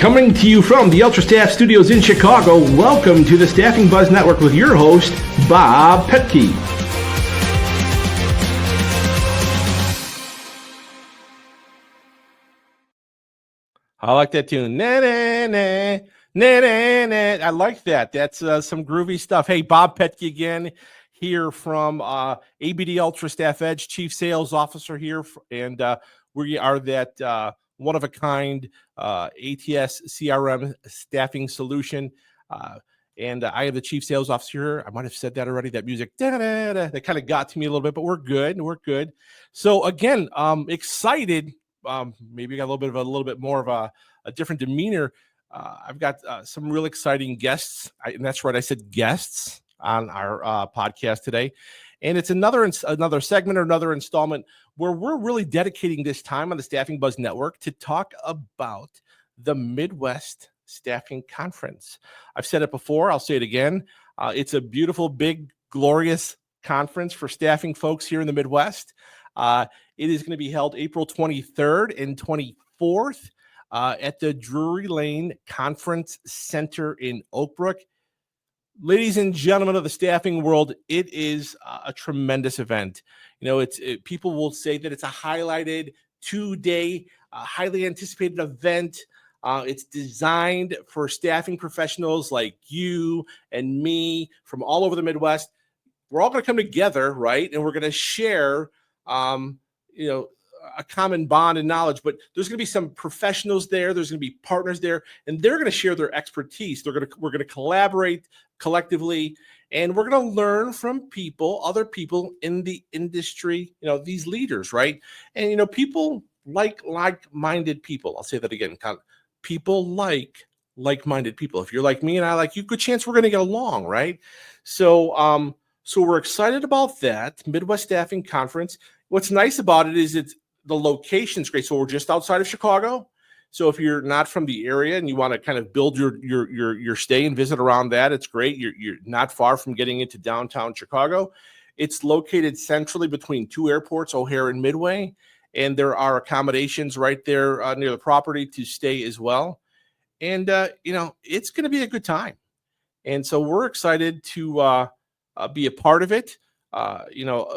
Coming to you from the Ultra Staff Studios in Chicago, welcome to the Staffing Buzz Network with your host, Bob Petke. I like that tune. Na, na, na, na, na, na. I like that. That's some groovy stuff. Hey, Bob Petke again here from ABD Ultra Staff Edge, Chief Sales Officer here. And we are that one-of-a-kind ATS CRM staffing solution. And I am the Chief Sales Officer here. I might have said that already. That music, that kind of got to me a little bit, but we're good. We're good. So again, excited. Maybe got a little bit more of a different demeanor. I've got some real exciting guests, and that's right, I said guests on our podcast today. And it's another segment or another installment where we're really dedicating this time on the Staffing Buzz Network to talk about the Midwest Staffing Conference. I've said it before. I'll say it again. It's a beautiful, big, glorious conference for staffing folks here in the Midwest. It is going to be held April 23rd and 24th at the Drury Lane Conference Center in Oak Brook. Ladies and gentlemen of the staffing world, it is a tremendous event. You know, people will say that it's a highlighted 2-day, highly anticipated event. It's designed for staffing professionals like you and me from all over the Midwest. We're all going to come together, right? And we're going to share, a common bond and knowledge, but there's going to be some professionals there. There's going to be partners there, and they're going to share their expertise. We're going to collaborate collectively, and we're going to learn from other people in the industry, these leaders, right? And, people like-minded people. I'll say that again. People like-minded people. If you're like me and I like you, good chance we're going to get along, right? So we're excited about that Midwest Staffing Conference. What's nice about it is the location's great. So we're just outside of Chicago. So if you're not from the area and you want to kind of build your stay and visit around that, it's great. You're not far from getting into downtown Chicago. It's located centrally between two airports, O'Hare and Midway, and there are accommodations right there near the property to stay as well. And it's going to be a good time. And so we're excited to be a part of it.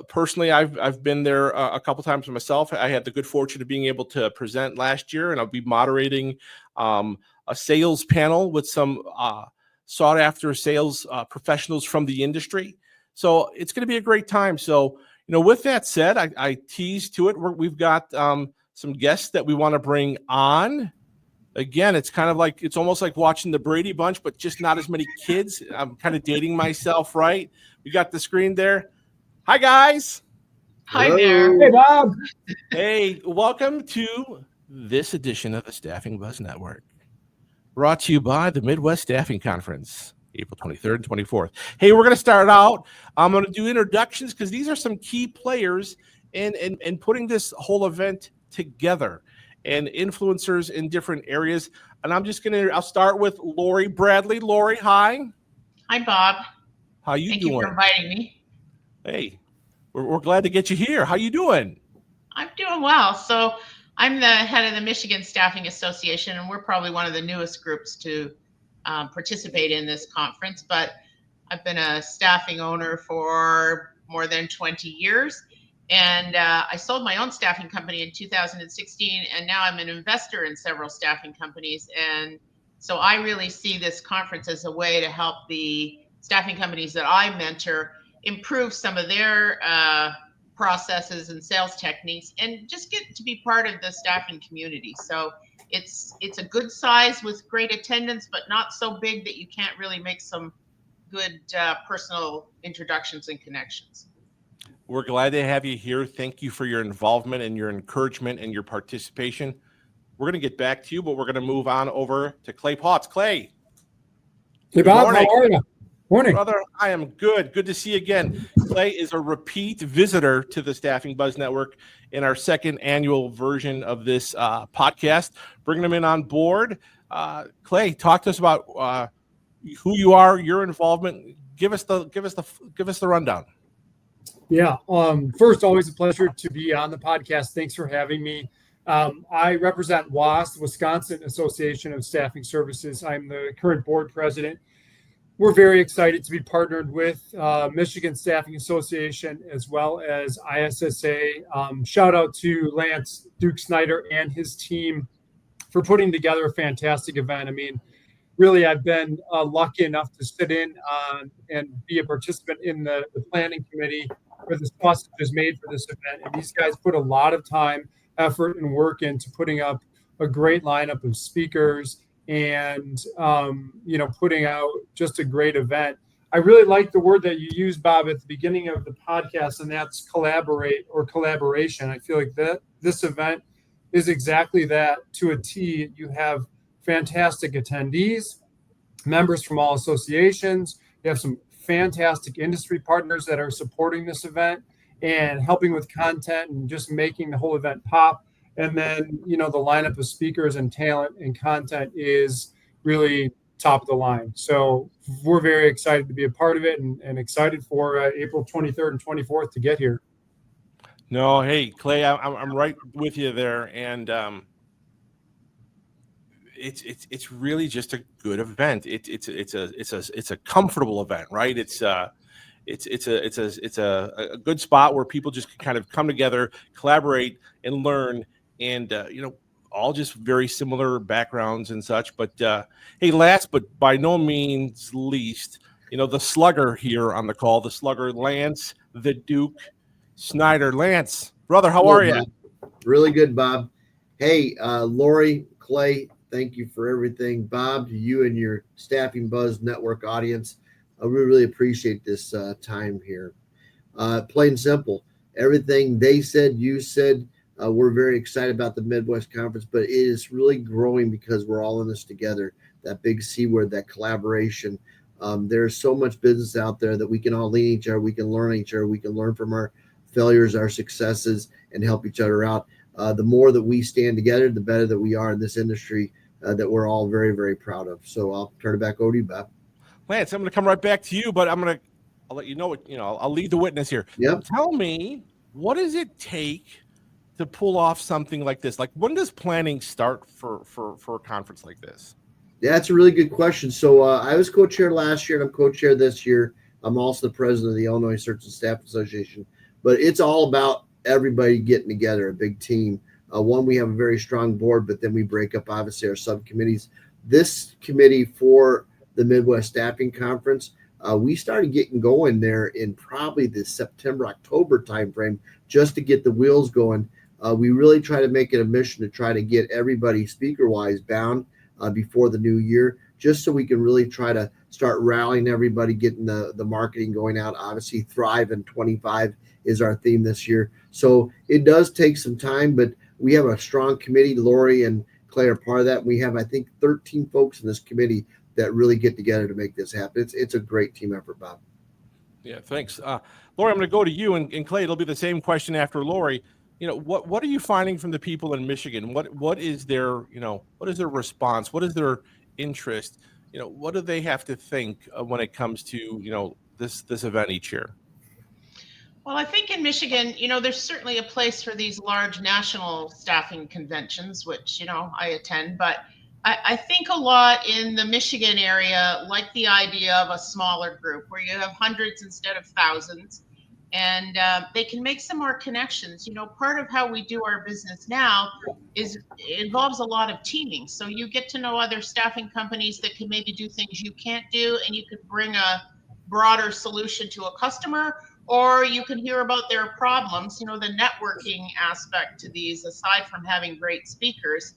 Personally, I've been there a couple times myself. I had the good fortune of being able to present last year, and I'll be moderating a sales panel with some sought after sales professionals from the industry. So it's going to be a great time. So, with that said, I teased to it. We've got some guests that we want to bring on. Again, it's almost like watching the Brady Bunch, but just not as many kids. I'm kind of dating myself, right? We got the screen there. Hi, guys. Hi there. Hey, Bob. Hey, welcome to this edition of the Staffing Buzz Network, brought to you by the Midwest Staffing Conference, April 23rd and 24th. Hey, we're going to start out. I'm going to do introductions because these are some key players in putting this whole event together and influencers in different areas. And I'll start with Lori Bradley. Lori, hi. Hi, Bob. How you doing? Thank you for inviting me. Hey, we're glad to get you here. How you doing? I'm doing well. So I'm the head of the Michigan Staffing Association, and we're probably one of the newest groups to participate in this conference. But I've been a staffing owner for more than 20 years. And I sold my own staffing company in 2016, and now I'm an investor in several staffing companies. And so I really see this conference as a way to help the staffing companies that I mentor improve some of their processes and sales techniques, and just get to be part of the staffing community. So it's a good size with great attendance, but not so big that you can't really make some good personal introductions and connections. We're glad to have you here. Thank you for your involvement and your encouragement and your participation. We're going to get back to you, but we're going to move on over to Clay Potts. Clay. Hey, Bob. How are you? Morning. Brother, I am good. Good to see you again. Clay is a repeat visitor to the Staffing Buzz Network in our second annual version of this podcast. Bringing him in on board. Clay, talk to us about who you are, your involvement. Give us the rundown. Yeah. First, always a pleasure to be on the podcast. Thanks for having me. I represent WAS, Wisconsin Association of Staffing Services. I'm the current board president. We're very excited to be partnered with Michigan Staffing Association as well as ISSA. Shout out to Lance Duke Snyder and his team for putting together a fantastic event. I mean, really, I've been lucky enough to sit in and be a participant in the planning committee where the sausage is made for this event. And these guys put a lot of time, effort, and work into putting up a great lineup of speakers and, putting out just a great event. I really like the word that you used, Bob, at the beginning of the podcast, and that's collaborate or collaboration. I feel like that this event is exactly that to a T. You have fantastic attendees, members from all associations. You have some fantastic industry partners that are supporting this event and helping with content and just making the whole event pop. And then, the lineup of speakers and talent and content is really top of the line. So we're very excited to be a part of it and excited for April 23rd and 24th to get here. No, hey, Clay, I'm right with you there. And, it's really just a good event. It's a comfortable event, right? It's a good spot where people just kind of come together, collaborate, and learn, and all just very similar backgrounds and such. But hey, last but by no means least, the slugger here on the call, the slugger, Lance the Duke Snyder. Lance, brother, how are you? Really good, Bob. Hey, Lori, Clay, thank you for everything. Bob, to you and your Staffing Buzz Network audience, we really appreciate this time here. Plain and simple, everything they said, you said, we're very excited about the Midwest Conference, but it is really growing because we're all in this together. That big C word, that collaboration. There's so much business out there that we can all lean each other. We can learn each other. We can learn from our failures, our successes, and help each other out. The more that we stand together, the better that we are in this industry that we're all very, very proud of. So I'll turn it back over to you, Bob. Lance, I'm going to come right back to you, but I'll let you know what, I'll lead the witness here. Yep. Tell me, what does it take to pull off something like this? Like, when does planning start for a conference like this? Yeah, that's a really good question. So I was co-chair last year and I'm co-chair this year. I'm also the president of the Illinois Search and Staff Association, but it's all about everybody getting together, a big team. One, we have a very strong board, but then we break up, obviously, our subcommittees. This committee for the Midwest Staffing Conference, we started getting going there in probably the September, October timeframe just to get the wheels going. We really try to make it a mission to try to get everybody speaker-wise bound before the new year, just so we can really try to start rallying everybody, getting the marketing going out. Obviously, Thrive in 25 is our theme this year. So it does take some time, but we have a strong committee. Lori and Clay are part of that. We have, I think, 13 folks in this committee that really get together to make this happen. It's a great team effort, Bob. Yeah, thanks. Lori, I'm going to go to you, and Clay, it'll be the same question after Lori. What are you finding from the people in Michigan? What is their, what is their response? What is their interest? What do they have to think when it comes to, this event each year? Well, I think in Michigan, there's certainly a place for these large national staffing conventions, which, I attend, but I think a lot in the Michigan area, like the idea of a smaller group where you have hundreds instead of thousands, and they can make some more connections. Part of how we do our business now it involves a lot of teaming. So you get to know other staffing companies that can maybe do things you can't do, and you could bring a broader solution to a customer, or you can hear about their problems. The networking aspect to these, aside from having great speakers,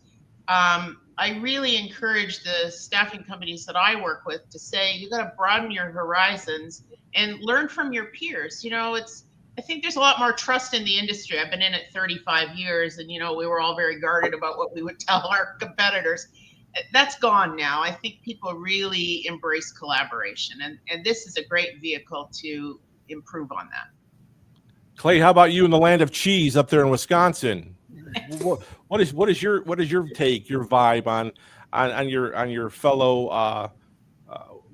I really encourage the staffing companies that I work with to say, you got to broaden your horizons and learn from your peers. I think there's a lot more trust in the industry. I've been in it 35 years and, we were all very guarded about what we would tell our competitors. That's gone now. I think people really embrace collaboration, and this is a great vehicle to improve on that. Clay, how about you in the land of cheese up there in Wisconsin? What is your take, your vibe on your fellow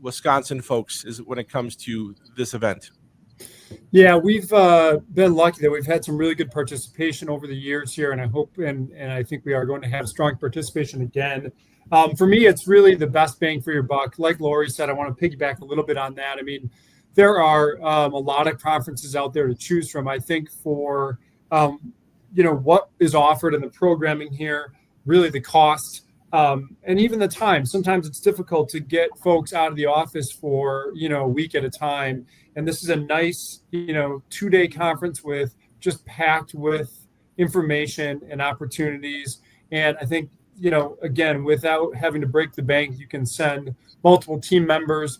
Wisconsin folks when it comes to this event? Yeah, we've been lucky that we've had some really good participation over the years here, and I hope and I think we are going to have strong participation again. For me, it's really the best bang for your buck. Like Lori said, I want to piggyback a little bit on that. I mean, there are a lot of conferences out there to choose from. I think for what is offered in the programming here, really the cost. And even the time. Sometimes it's difficult to get folks out of the office for a week at a time. And this is a nice 2-day conference with just packed with information and opportunities. And I think again, without having to break the bank, you can send multiple team members.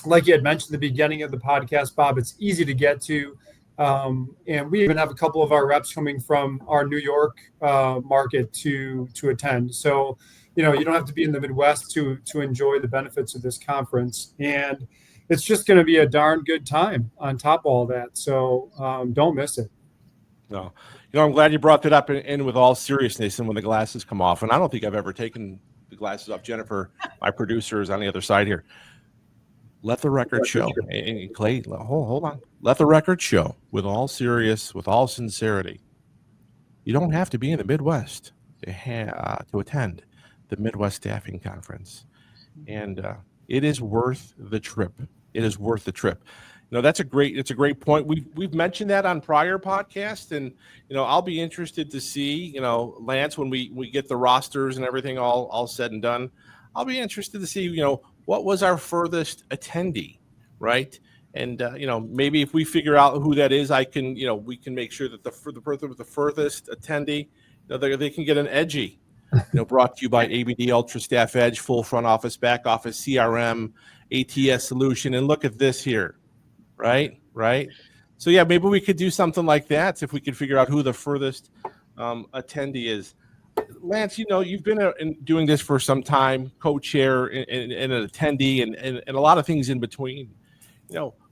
Like you had mentioned at the beginning of the podcast, Bob, it's easy to get to. And we even have a couple of our reps coming from our New York market to attend. So, you don't have to be in the Midwest to enjoy the benefits of this conference. And it's just going to be a darn good time on top of all that. So don't miss it. No, I'm glad you brought that up and with all seriousness and when the glasses come off. And I don't think I've ever taken the glasses off. Jennifer, my producer, is on the other side here. Let the record show, and Clay, hold on. Let the record show, with all sincerity, you don't have to be in the Midwest to attend the Midwest Staffing Conference, and it is worth the trip. It is worth the trip. It's a great point. We've mentioned that on prior podcasts, and I'll be interested to see, Lance, when we get the rosters and everything all said and done, I'll be interested to see, what was our furthest attendee, right? And maybe if we figure out who that is, we can make sure that the furthest attendee, they can get an edgy. Brought to you by ABD Ultra Staff Edge, full front office, back office, CRM, ATS solution, and look at this here, right? So yeah, maybe we could do something like that if we could figure out who the furthest attendee is. Lance, you've been doing this for some time, co-chair and an attendee and a lot of things in between.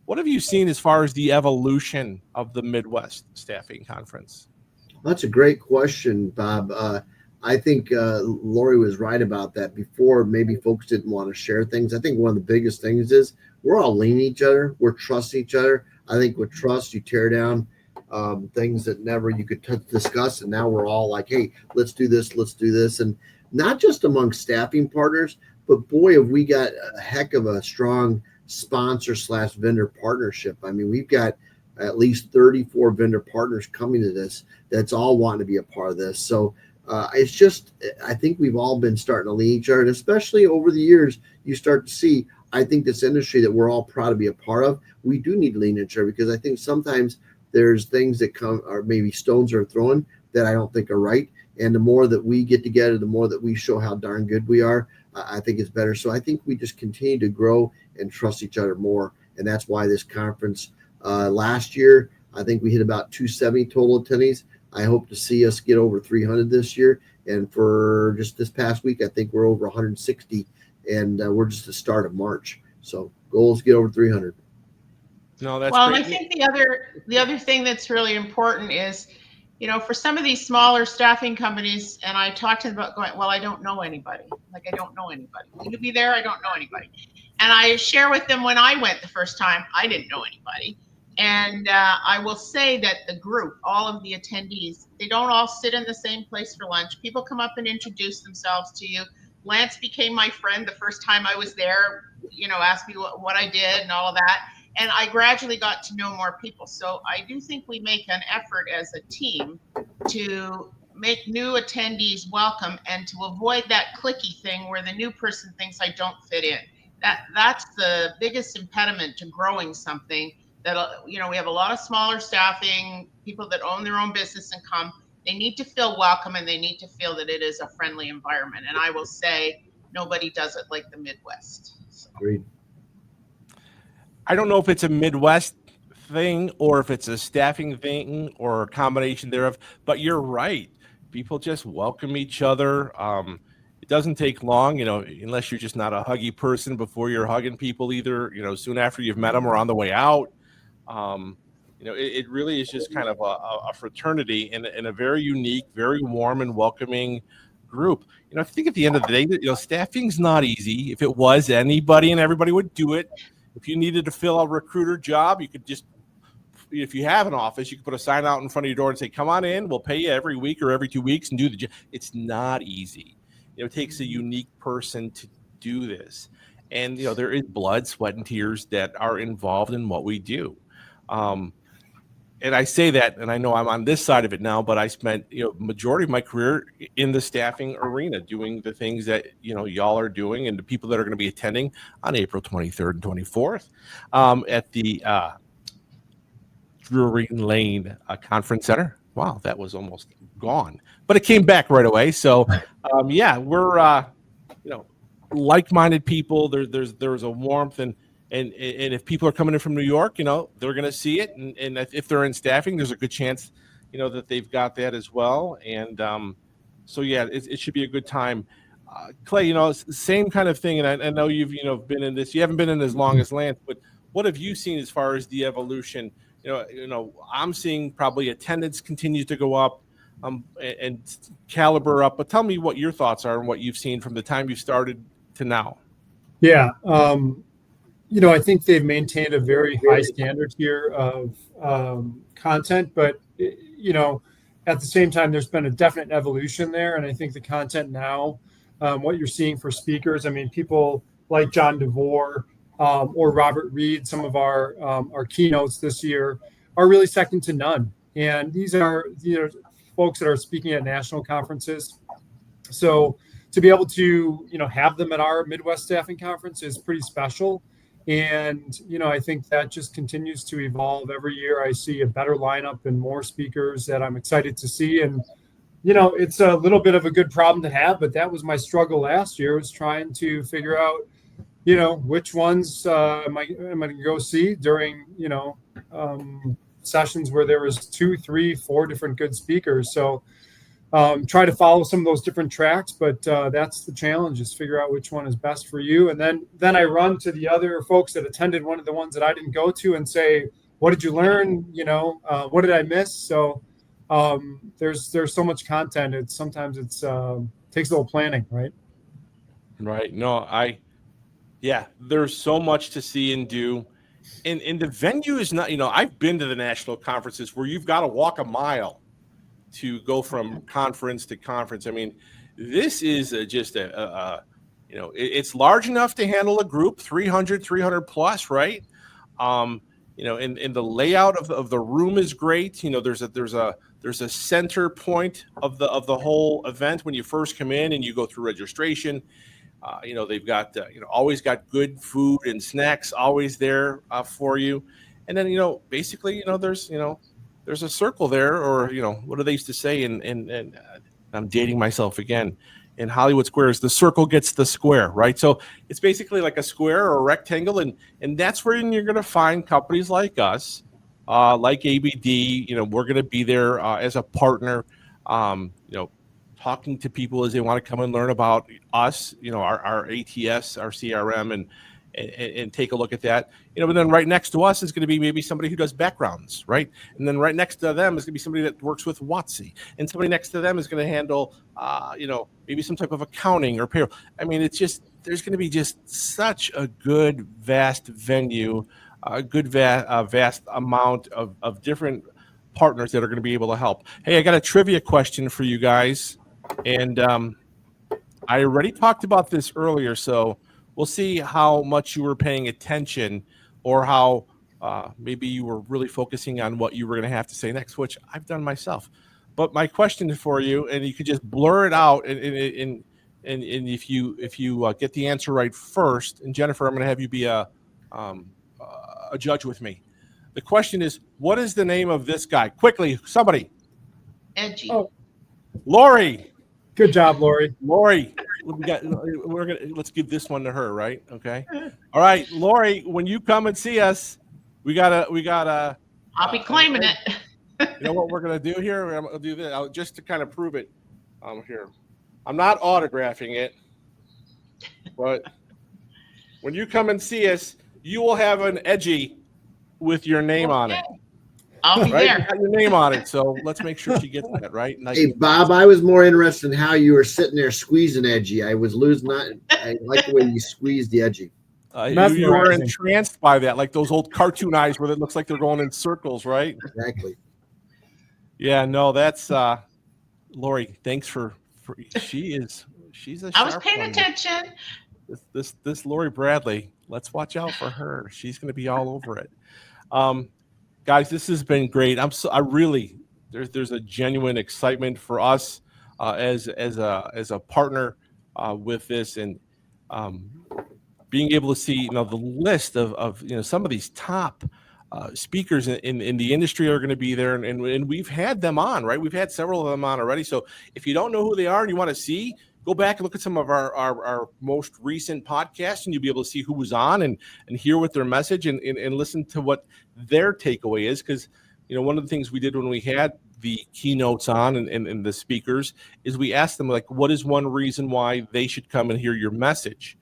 What have you seen as far as the evolution of the Midwest Staffing Conference? That's a great question, Bob. I think Lori was right about that. Before, maybe folks didn't want to share things. I think one of the biggest things is we're all leaning each other. We're trusting each other. I think with trust, you tear down things that never you could discuss. And now we're all like, hey, let's do this. And not just among staffing partners, but boy, have we got a heck of a strong sponsor/vendor partnership. I mean, we've got at least 34 vendor partners coming to this that's all wanting to be a part of this. So it's just, I think we've all been starting to lean each other, and especially over the years, you start to see, I think this industry that we're all proud to be a part of, we do need to lean each other, because I think sometimes there's things that come, or maybe stones are thrown that I don't think are right. And the more that we get together, the more that we show how darn good we are, I think it's better. So I think we just continue to grow and trust each other more. And that's why this conference last year, I think we hit about 270 total attendees. I hope to see us get over 300 this year. And for just this past week, I think we're over 160, and we're just the start of March. So goal is to get over 300. No, that's well, great. I think the other thing that's really important is, for some of these smaller staffing companies, and I talked to them about going, well, I don't know anybody. Like, I don't know anybody. Will you be there? I don't know anybody. And I share with them when I went the first time, I didn't know anybody. And I will say that the group, all of the attendees, they don't all sit in the same place for lunch. People come up and introduce themselves to you. Lance became my friend the first time I was there, asked me what I did and all of that. And I gradually got to know more people. So I do think we make an effort as a team to make new attendees welcome and to avoid that cliquey thing where the new person thinks I don't fit in. That's the biggest impediment to growing something. That, we have a lot of smaller staffing, people that own their own business and come. They need to feel welcome, and they need to feel that it is a friendly environment. And I will say nobody does it like the Midwest. So. Agreed. I don't know if it's a Midwest thing or if it's a staffing thing or a combination thereof, but you're right. People just welcome each other. It doesn't take long, unless you're just not a huggy person before you're hugging people either, soon after you've met them or on the way out. It really is just kind of a fraternity and a very unique, very warm and welcoming group. I think at the end of the day, staffing's not easy. If it was, anybody and everybody would do it. If you needed to fill a recruiter job, you could just if you have an office, you can put a sign out in front of your door and say, "Come on in. We'll pay you every week or every 2 weeks and do the job." It's not easy. It takes a unique person to do this, and there is blood, sweat, and tears that are involved in what we do. And I say that, and I know I'm on this side of it now, but I spent majority of my career in the staffing arena doing the things that y'all are doing, and the people that are going to be attending on April 23rd and 24th at the Drury Lane Conference Center. Wow, that was almost gone, but it came back right away. So we're like-minded people. There's a warmth and if people are coming in from New York, they're going to see it. And if they're in staffing, there's a good chance, that they've got that as well. And it should be a good time. Clay, same kind of thing. And I know you've, been in this. You haven't been in as long as Lance, but what have you seen as far as the evolution? I'm seeing probably attendance continues to go up and caliber up. But tell me what your thoughts are and what you've seen from the time you started to now. Yeah. I think they've maintained a very high standard here of content, but at the same time, there's been a definite evolution there. And I think the content now, what you're seeing for speakers, I mean, people like John DeVore or Robert Reed, some of our keynotes this year are really second to none. And these are folks that are speaking at national conferences. So to be able to have them at our Midwest Staffing Conference is pretty special. And, I think that just continues to evolve every year. I see a better lineup and more speakers that I'm excited to see. And, it's a little bit of a good problem to have, but that was my struggle last year, was trying to figure out, which ones am I going to go see during, sessions where there was 2, 3, 4 different good speakers. So try to follow some of those different tracks, but that's the challenge, is figure out which one is best for you. And then I run to the other folks that attended one of the ones that I didn't go to and say, what did you learn? What did I miss? So there's so much content. Sometimes takes a little planning, right? Right. No, there's so much to see and do. And the venue is not, I've been to the national conferences where you've got to walk a mile to go from conference to conference. I mean, this is it's large enough to handle a group, 300 plus, right? And the layout of the room is great. There's a center point of the whole event when you first come in and you go through registration. They've got always got good food and snacks always there for you. And then basically there's a circle there, or what do they used to say? And I'm dating myself again. In Hollywood Squares, the circle gets the square, right? So it's basically like a square or a rectangle, and that's where you're going to find companies like us, like ABD. We're going to be there as a partner. Talking to people as they want to come and learn about us, our ATS, our CRM, and take a look at that. But then right next to us is going to be maybe somebody who does backgrounds, right? And then right next to them is going to be somebody that works with WOTC, and somebody next to them is going to handle, maybe some type of accounting or payroll. I mean, there's going to be just such a good, vast venue, a good, vast amount of different partners that are going to be able to help. Hey, I got a trivia question for you guys. And I already talked about this earlier, so we'll see how much you were paying attention, or how maybe you were really focusing on what you were going to have to say next, which I've done myself. But my question for you, and you could just blur it out, and if you get the answer right first, and Jennifer, I'm going to have you be a judge with me. The question is, what is the name of this guy? Quickly, somebody. Edgy. Oh, Lori. good job, Lori. Let's give this one to her, right? Okay. All right, Lori, when you come and see us, we gotta. I'll be claiming it. You know what we're gonna do here? I'm gonna do this just to kind of prove it. Here, I'm not autographing it, but when you come and see us, you will have an edgy with your name on it. I'll be right? there. You got your name on it, so let's make sure she gets that right. Hey, Bob, I was more interested in how you were sitting there squeezing edgy. I was losing that. I like the way you squeezed the edgy. You were Mesmerizing. entranced by that, like those old cartoon eyes where it looks like they're going in circles, right? Exactly. Yeah, no, that's Lori. Thanks for she's a I was sharp paying one. attention. This Lori Bradley. Let's watch out for her. She's going to be all over it. Guys, this has been great. I really there's a genuine excitement for us as a partner with this, and being able to see the list of some of these top speakers in the industry are going to be there, and we've had them on, right? We've had several of them on already. So if you don't know who they are and you want to see, go back and look at some of our most recent podcasts, and you'll be able to see who was on and hear what their message and listen to what their takeaway is. Because one of the things we did when we had the keynotes on and the speakers is we asked them, like, what is one reason why they should come and hear your message?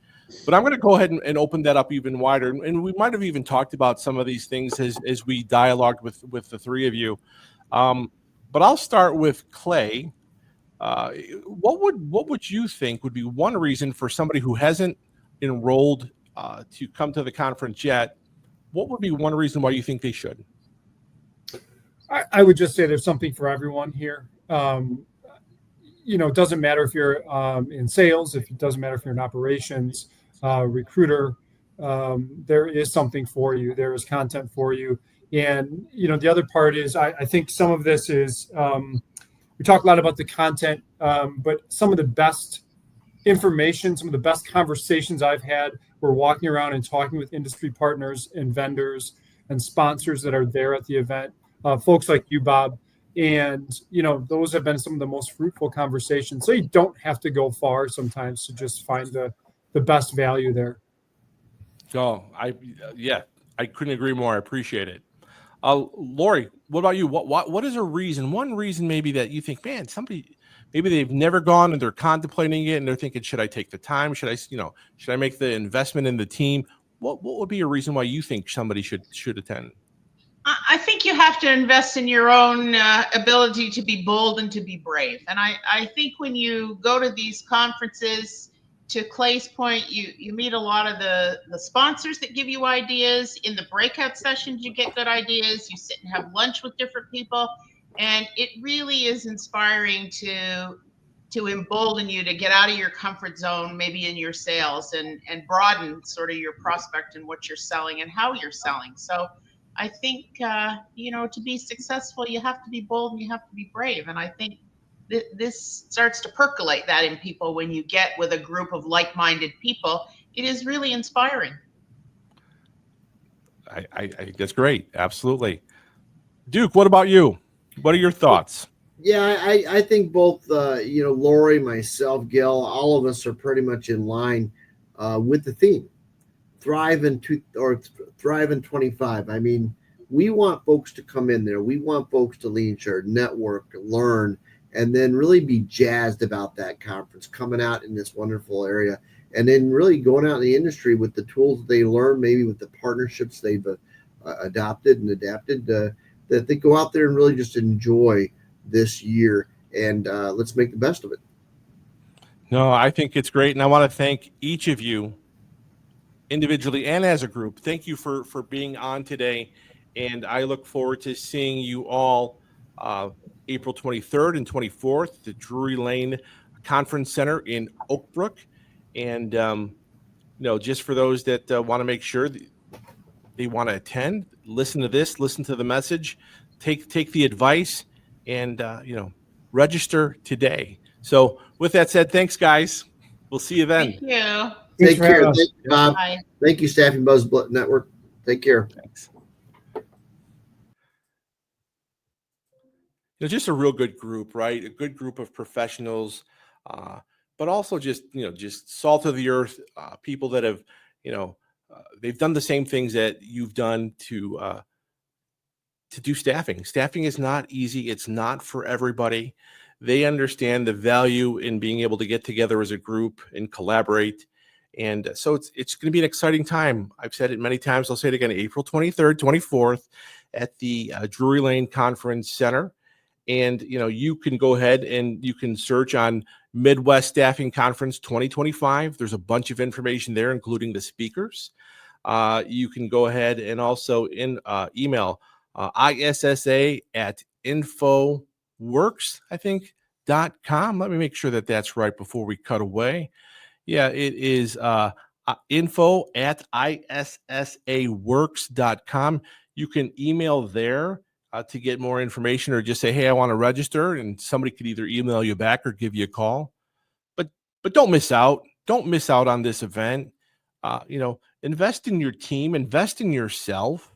But I'm going to go ahead and open that up even wider. And we might have even talked about some of these things as we dialogued with the three of you. But I'll start with Clay. What would you think would be one reason for somebody who hasn't enrolled to come to the conference yet? What would be one reason why you think they should? I would just say there's something for everyone here. It doesn't matter if you're in sales, it doesn't matter if you're in operations, recruiter, there is something for you. There is content for you. And, the other part is I think some of this is, we talk a lot about the content, but some of the best information, some of the best conversations I've had were walking around and talking with industry partners and vendors and sponsors that are there at the event, folks like you, Bob. And, those have been some of the most fruitful conversations. So you don't have to go far sometimes to just find the best value there. Oh, I couldn't agree more. I appreciate it. Lori, what about you? What is one reason maybe that you think, man, somebody, maybe they've never gone and they're contemplating it and they're thinking, should I take the time? Should I make the investment in the team? What would be a reason why you think somebody should attend? I think you have to invest in your own ability to be bold and to be brave. And I think when you go to these conferences, to Clay's point, you meet a lot of the sponsors that give you ideas. In the breakout sessions, you get good ideas. You sit and have lunch with different people. And it really is inspiring to embolden you to get out of your comfort zone, maybe in your sales, and broaden sort of your prospect and what you're selling and how you're selling. So I think, to be successful, you have to be bold and you have to be brave. And I think this starts to percolate that in people when you get with a group of like-minded people. It is really inspiring. I think that's great. Absolutely. Duke, what about you? What are your thoughts? Yeah, I think both, Lori, myself, Gil, all of us are pretty much in line with the theme. Thrive in 25. I mean, we want folks to come in there. We want folks to lean share, network, learn, and then really be jazzed about that conference, coming out in this wonderful area, and then really going out in the industry with the tools that they learn, maybe with the partnerships they've adopted and adapted, that they go out there and really just enjoy this year, and let's make the best of it. No, I think it's great, and I want to thank each of you individually and as a group. Thank you for being on today, and I look forward to seeing you all April 23rd and 24th at the Drury Lane Conference Center in Oak Brook. And just for those that want to make sure that they want to attend, listen to the message, take the advice, and register today. So with that said, thanks guys. We'll see you then. Thank you. Take care. Thank you, Bob. Bye. Thank you, Staffing Buzz Network. Take care. Thanks. Just a real good group, right? A good group of professionals, but also just salt of the earth, people that have, they've done the same things that you've done to do staffing. Staffing is not easy. It's not for everybody. They understand the value in being able to get together as a group and collaborate. And so it's going to be an exciting time. I've said it many times. I'll say it again, April 23rd, 24th at the Drury Lane Conference Center. And you can go ahead and you can search on Midwest Staffing Conference 2025. There's a bunch of information there, including the speakers. You can go ahead and also email ISSA@infoworks, I think, .com. Let me make sure that that's right before we cut away. Yeah, it is info@issaworks.com. You can email there to get more information, or just say, hey, I want to register, and somebody could either email you back or give you a call. But don't miss out. Don't miss out on this event. Invest in your team, invest in yourself,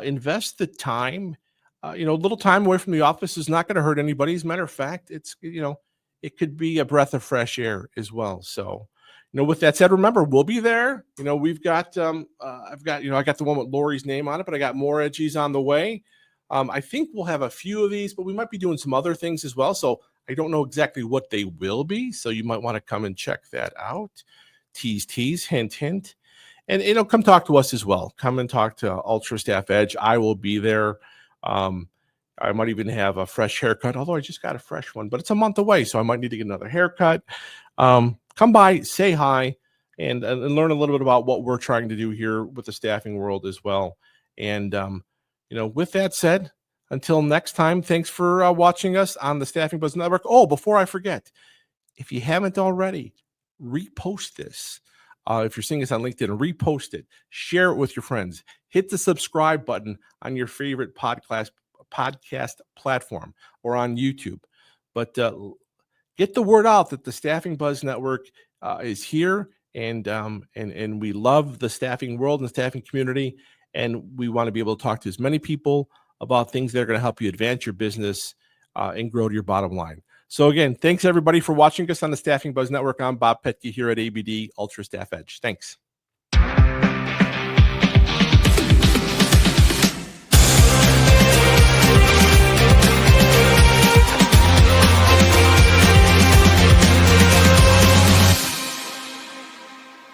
invest the time. A little time away from the office is not going to hurt anybody. As a matter of fact, it could be a breath of fresh air as well. So, with that said, remember, we'll be there. We've got, I got the one with Lori's name on it, but I got more edgies on the way. I think we'll have a few of these, but we might be doing some other things as well. So I don't know exactly what they will be. So you might want to come and check that out. Tease, hint, hint. And, come talk to us as well. Come and talk to Ultra Staff Edge. I will be there. I might even have a fresh haircut, although I just got a fresh one, but it's a month away, so I might need to get another haircut. Come by, say hi, and learn a little bit about what we're trying to do here with the staffing world as well. And, with that said, until next time, thanks for watching us on the Staffing Buzz Network. Oh, before I forget, if you haven't already, repost this. If you're seeing us on LinkedIn, repost it, share it with your friends, hit the subscribe button on your favorite podcast platform or on YouTube. But get the word out that the Staffing Buzz Network is here, and we love the staffing world and the staffing community, and we want to be able to talk to as many people about things that are going to help you advance your business and grow to your bottom line. So again, thanks everybody for watching us on the Staffing Buzz Network. I'm Bob Petke here at ABD Ultra Staff Edge. Thanks.